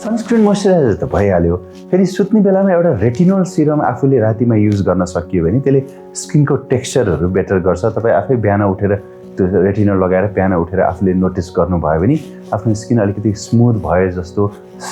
Sunscreen moisturiser त भइहाल्यो। फेरि सुत्ने बेलामा एउटा रेटिनोल सिरम आफूले रातिमा युज गर्न सकियो भने त्यसले स्किनको टेक्सचरहरू बेटर गर्छ। तपाईँ आफै बिहान उठेर त्यो रेटिनोल लगाएर बिहान उठेर आफूले नोटिस गर्नुभयो भने आफ्नो स्किन अलिकति स्मुथ भयो जस्तो,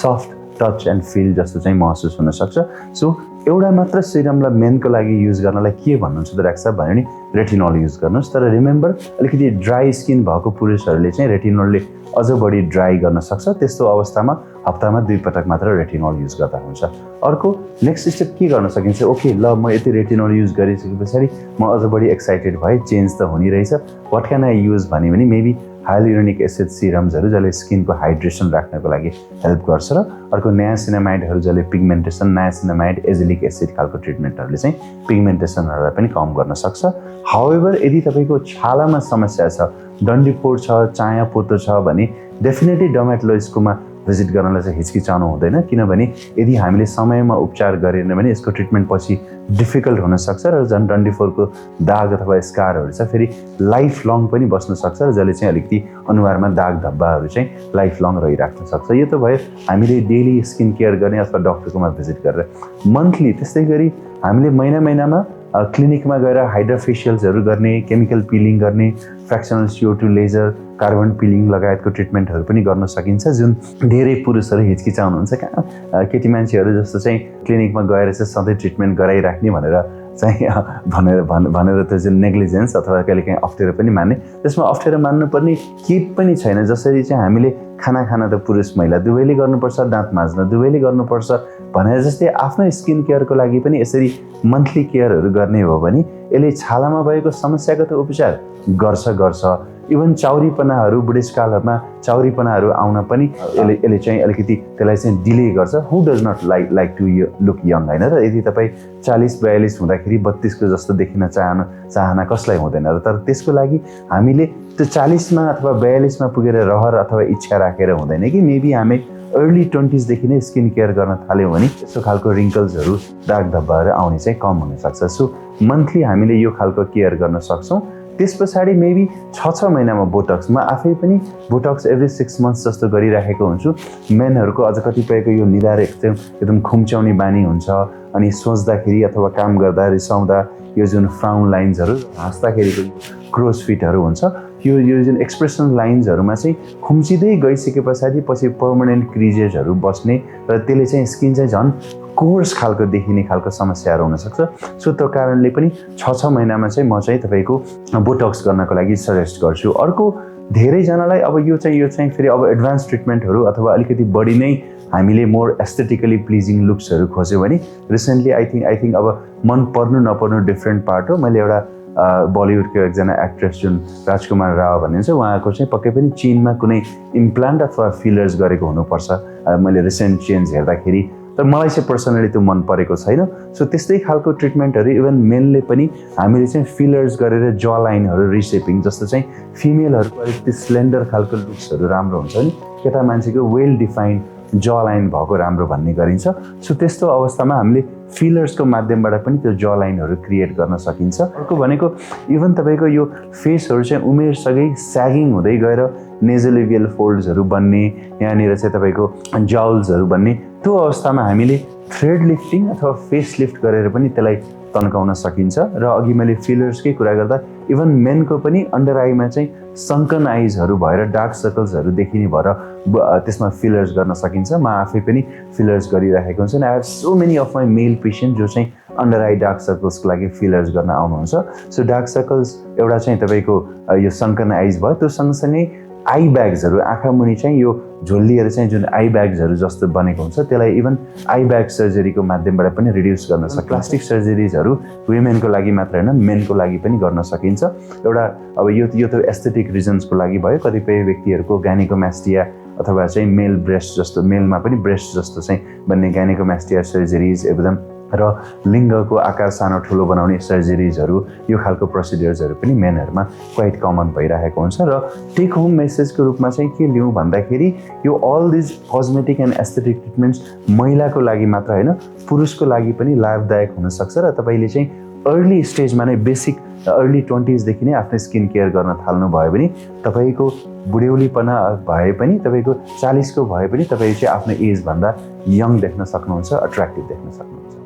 सफ्ट टच एन्ड फिल जस्तो चाहिँ महसुस हुनसक्छ। सो एउटा मात्र सिरमलाई मेनको लागि युज गर्नलाई के भन्नुहुन्छ त डाक्टर साहब भन्यो भने रेटिनोल युज गर्नुहोस्। तर रिमेम्बर अलिकति ड्राई स्किन भएको पुरुषहरूले चाहिँ रेटिनोलले अझ बढी ड्राई गर्न सक्छ। त्यस्तो अवस्थामा हप्तामा 2 पटक मात्र रेटिनोल युज गर्दा हुन्छ। अर्को नेक्स्ट स्टेप के गर्न सकिन्छ? ओके ल म यति रेटिनोल युज गरिसके पछाडि म अझ बढी एक्साइटेड भएँ, चेन्ज त हुने रहेछ, वाट क्यान आई युज भन्यो भने मेबी हाइलुरोनिक एसिड सिरम्सहरू जसले स्किनको हाइड्रेसन राख्नको लागि हेल्प गर्छ र अर्को नियासिनामाइडहरू जसले पिगमेन्टेसन, नियासिनामाइड, एजिलिक एसिड खालको ट्रिटमेन्टहरूले चाहिँ पिगमेन्टेसनहरूलाई पनि कम गर्न सक्छ। हाउएभर यदि तपाईँको छालामा समस्या छ, डन्डीफोर छ, चाया पोतो छ भने डेफिनेटली डर्मेटोलोजिस्टकोमा भिजिट गर्नलाई चाहिँ हिचकिचाउनु हुँदैन। किनभने यदि हामीले समयमा उपचार गरेन भने यसको ट्रिटमेन्ट पछि डिफिकल्ट हुनसक्छ र झन् डन्डीफोरको दाग अथवा स्कारहरू छ फेरि लाइफ लङ पनि बस्न सक्छ र जसले चाहिँ अलिकति अनुहारमा दाग धब्बाहरू चाहिँ लाइफ लङ रहिराख्न सक्छ। यो त भयो हामीले डेली स्किन केयर गर्ने अथवा डक्टरकोमा भिजिट गरेर। मन्थली त्यस्तै गरी हामीले महिनामा क्लिनिकमा गएर हाइड्रोफेसियल्सहरू गर्ने, केमिकल पिलिङ गर्ने, फ्र्याक्सनल CO2 लेजर, कार्बन पिलिङ लगायतको ट्रिटमेन्टहरू पनि गर्न सकिन्छ। जुन धेरै पुरुषहरू हिचकिचाउनुहुन्छ कहाँ केटी मान्छेहरू जस्तो चाहिँ क्लिनिकमा गएर चाहिँ सधैँ ट्रिटमेन्ट गराइराख्ने भनेर चाहिँ भनेर त्यो चाहिँ नेग्लिजेन्स अथवा कहिलेकाहीँ अप्ठ्यारो पनि मान्ने। त्यसमा अप्ठ्यारो मान्नुपर्ने केही पनि छैन। जसरी चाहिँ हामीले खाना त पुरुष महिला दुवैले गर्नुपर्छ, दाँत माझ्न दुवैले गर्नुपर्छ भनेर जस्तै आफ्नो स्किन केयरको लागि पनि यसरी मन्थली केयरहरू गर्ने हो भने यसले छालामा भएको समस्यागत उपचार गर्छ। इभन चाउरीपनाहरू, बुढेसकालमा चाउरीपनाहरू आउन पनि यसले चाहिँ अलिकति त्यसलाई चाहिँ डिले गर्छ। Who does not like to look young होइन र? यदि तपाईँ 40-42 हुँदाखेरि 32 को जस्तो देखिन चाहना कसलाई हुँदैन र? तर त्यसको लागि हामीले त्यो 40मा अथवा 42मा पुगेर रहर अथवा इच्छा राखेर हुँदैन कि मेबी हामी अर्ली 20s देखि नै स्किन केयर गर्न थाल्यौँ भने यस्तो खालको रिङ्कल्सहरू, दाग धब्बाहरू आउने चाहिँ कम हुनसक्छ। सो मन्थली हामीले यो खालको केयर गर्न सक्छौँ। त्यस पछाडि मेबी 6 महिनामा बोटक्स, म आफै पनि बोटक्स एभ्री 6 मन्थ्स जस्तो गरिराखेको हुन्छु। मेनहरूको अझ कतिपयको यो निधार एकदम खुम्च्याउने बानी हुन्छ अनि सोच्दाखेरि अथवा काम गर्दा रिसाउँदा यो जुन फ्राउन लाइन्सहरू, हाँस्दाखेरिको क्रोज फिटहरू हुन्छ, यो जुन एक्सप्रेसन लाइन्सहरूमा चाहिँ खुम्चिँदै गइसके पछाडि पछि पर्मानेन्ट क्रिजेसहरू बस्ने र त्यसले चाहिँ स्किन चाहिँ झन् कोर्स खालको देखिने खालको समस्याहरू हुनसक्छ। सो त्यो कारणले पनि 6 महिनामा चाहिँ म चाहिँ तपाईँको बोटक्स गर्नको लागि सजेस्ट गर्छु। अर्को धेरैजनालाई अब यो चाहिँ फेरि अब एडभान्स ट्रिटमेन्टहरू अथवा अलिकति बढी नै हामीले मोर एस्थेटिकली प्लिजिङ लुक्सहरू खोज्यो भने रिसेन्टली आई थिङ्क अब मन पर्नु नपर्नु डिफ्रेन्ट पार्ट हो। मैले एउटा बलिउडको एकजना एक्ट्रेस जुन राजकुमार राव भन्ने छ, उहाँको चाहिँ पक्कै पनि चिनमा कुनै इम्प्लान्ट अथवा फिलर्स गरेको हुनुपर्छ। मैले रिसेन्ट चेन्ज हेर्दाखेरि तर मलाई चाहिँ पर्सनली त्यो मन परेको छैन। सो त्यस्तै खालको ट्रिटमेन्टहरू इभन मेनले पनि हामीले चाहिँ फिलर्स गरेर ज लाइनहरू रिसेपिङ, जस्तो चाहिँ फिमेलहरूको अलिकति स्लेन्डर खालको लुक्सहरू राम्रो हुन्छ नि, केटा मान्छेको वेल डिफाइन्ड ज लाइन भएको राम्रो भन्ने गरिन्छ। सो त्यस्तो अवस्थामा हामीले फिलर्सको माध्यमबाट पनि त्यो ज लाइनहरू क्रिएट गर्न सकिन्छ। अर्को भनेको इभन तपाईँको यो फेसहरू चाहिँ उमेरसँगै स्यागिङ हुँदै गएर नेजोलेभियल फोल्ड्सहरू बन्ने, यहाँनिर चाहिँ तपाईँको जाउल्सहरू बन्ने, त्यो अवस्थामा हामीले थ्रेड लिफ्टिङ अथवा फेस लिफ्ट गरेर पनि त्यसलाई तन्काउन सकिन्छ। र अघि मैले फिलर्सकै कुरा गर्दा इभन मेनको पनि अन्डर आईमा चाहिँ सङ्कन आइजहरू भएर डार्क सर्कल्सहरू देखिने भएर त्यसमा फिलर्स गर्न सकिन्छ। म आफै पनि फिलर्स गरिराखेको हुन्छु। I have so many of my male patient जो चाहिँ अन्डर आई डार्क सर्कल्सको लागि फिलर्स गर्न आउनुहुन्छ। सो डार्क सर्कल्स एउटा चाहिँ तपाईँको यो सङ्कन आइज भयो, त्यो सँगसँगै आई ब्याग्सहरू, आँखा मुनि चाहिँ यो झोल्लिएर चाहिँ जुन आई ब्याग्सहरू जस्तो बनेको हुन्छ त्यसलाई इभन आई ब्याग सर्जरीको माध्यमबाट पनि रिड्युस गर्न सक्छ। प्लास्टिक सर्जरिजहरू वुमेनको लागि मात्र होइन, मेनको लागि पनि गर्न सकिन्छ। एउटा अब यो त एस्थेटिक रिजन्सको लागि भयो। कतिपय व्यक्तिहरूको गाइनेकोमास्टिया अथवा चाहिँ मेल ब्रेस्ट जस्तो, मेलमा पनि ब्रेस्ट जस्तो चाहिँ बन्ने गाइनेकोमास्टिया सर्जरिज एकदम र लिङ्गको आकार सानो ठुलो बनाउने सर्जरिजहरू, यो खालको प्रोसिडियर्सहरू पनि मेनहरूमा क्वाइट कमन भइरहेको हुन्छ। र टेक होम मेसेजको रूपमा चाहिँ के लिउँ भन्दाखेरि यो all these cosmetic and aesthetic treatments महिलाको लागि मात्र होइन, पुरुषको लागि पनि लाभदायक हुनसक्छ। र तपाईँले चाहिँ अर्ली स्टेजमा नै बेसिक अर्ली 20s देखि नै आफ्नो स्किन केयर गर्न थाल्नु भयो भने तपाईको बुढ्यौलीपना भए पनि तपाईको 40 को भए पनि तपाई चाहिँ आफ्नो एज भन्दा यङ देख्न सक्नुहुन्छ, अट्र्याक्टिभ देख्न सक्नुहुन्छ।